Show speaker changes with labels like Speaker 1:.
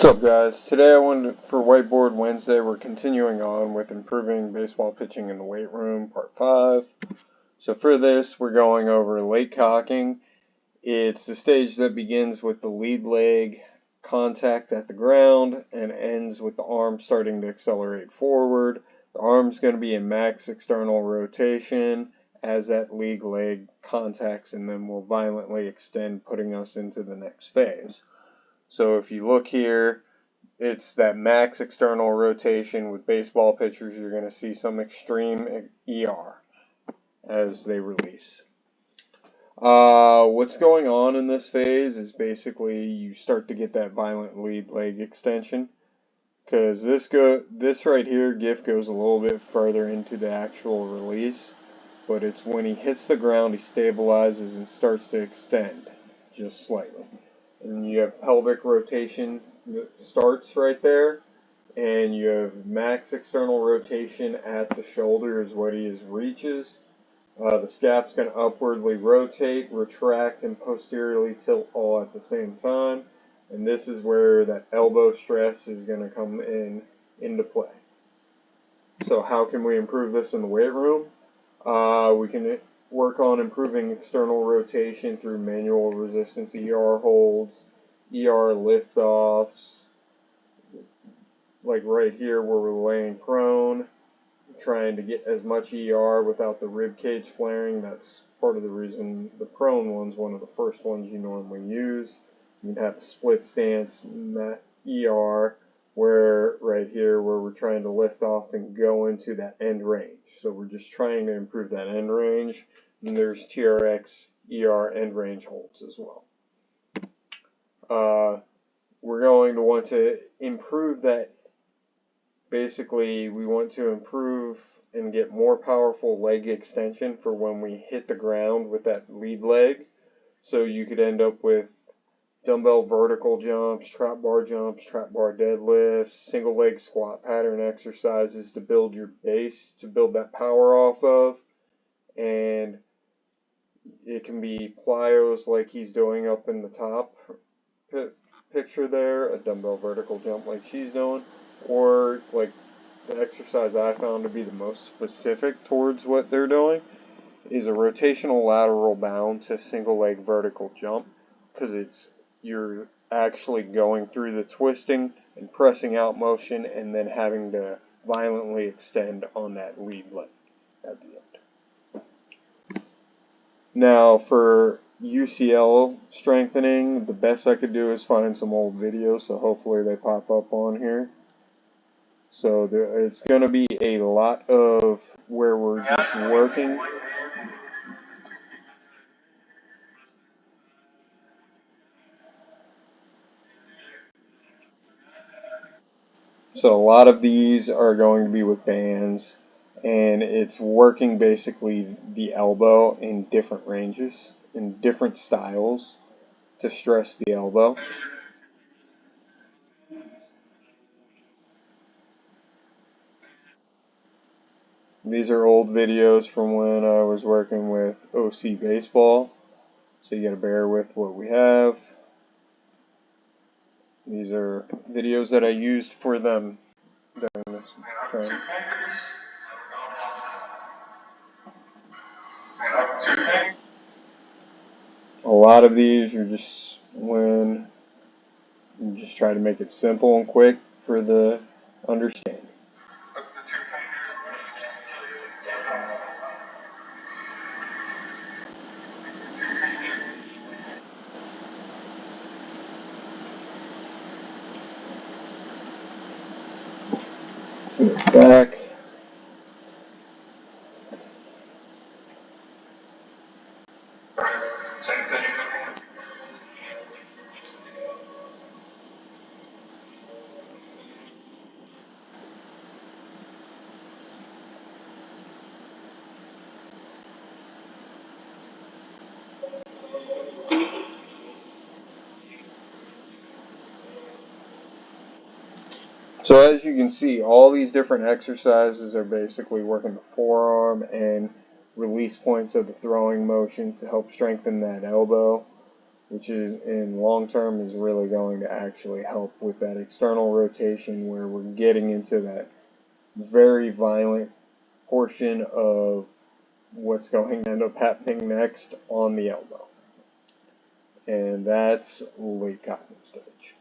Speaker 1: What's up, guys? Today for Whiteboard Wednesday, we're continuing on with improving baseball pitching in the weight room, part 5. So for this, we're going over late cocking. It's the stage that begins with the lead leg contact at the ground and ends with the arm starting to accelerate forward. The arm's going to be in max external rotation as that lead leg contacts, and then will violently extend, putting us into the next phase. So if you look here, it's that max external rotation. With baseball pitchers, you're going to see some extreme ER as they release. What's going on in this phase is basically you start to get that violent lead leg extension, because this right here, GIF, goes a little bit further into the actual release, but it's when he hits the ground, he stabilizes and starts to extend just slightly. And you have pelvic rotation that starts right there, and you have max external rotation at the shoulder is what he reaches. The scap's going to upwardly rotate, retract, and posteriorly tilt all at the same time. And this is where that elbow stress is going to come into play. So how can we improve this in the weight room? We can work on improving external rotation through manual resistance ER holds, ER liftoffs, like right here where we're laying prone, trying to get as much ER without the rib cage flaring. That's part of the reason the prone one's one of the first ones you normally use. You can have a split stance ER, where right here where we're trying to lift off and go into that end range. So we're just trying to improve that end range. And there's TRX ER end range holds as well. We're going to want to improve that. Basically, we want to improve and get more powerful leg extension for when we hit the ground with that lead leg. So you could end up with dumbbell vertical jumps, trap bar deadlifts, single leg squat pattern exercises to build your base, to build that power off of. And it can be plyos like he's doing up in the top picture there, a dumbbell vertical jump like she's doing, or like the exercise I found to be the most specific towards what they're doing is a rotational lateral bound to single leg vertical jump, because you're actually going through the twisting and pressing out motion and then having to violently extend on that lead leg at the end. Now for UCL strengthening, the best I could do is find some old videos, so hopefully they pop up on here. So it's going to be a lot of where we're just working. So a lot of these are going to be with bands, and it's working basically the elbow in different ranges, in different styles to stress the elbow. These are old videos from when I was working with OC Baseball, so you gotta bear with what we have. These are videos that I used for them during this training. A lot of these you're just when you just try to make it simple and quick for the understanding. Back. So as you can see, all these different exercises are basically working the forearm and release points of the throwing motion to help strengthen that elbow. which is in long term is really going to actually help with that external rotation where we're getting into that very violent portion of what's going to end up happening next on the elbow. And that's late cotton stage.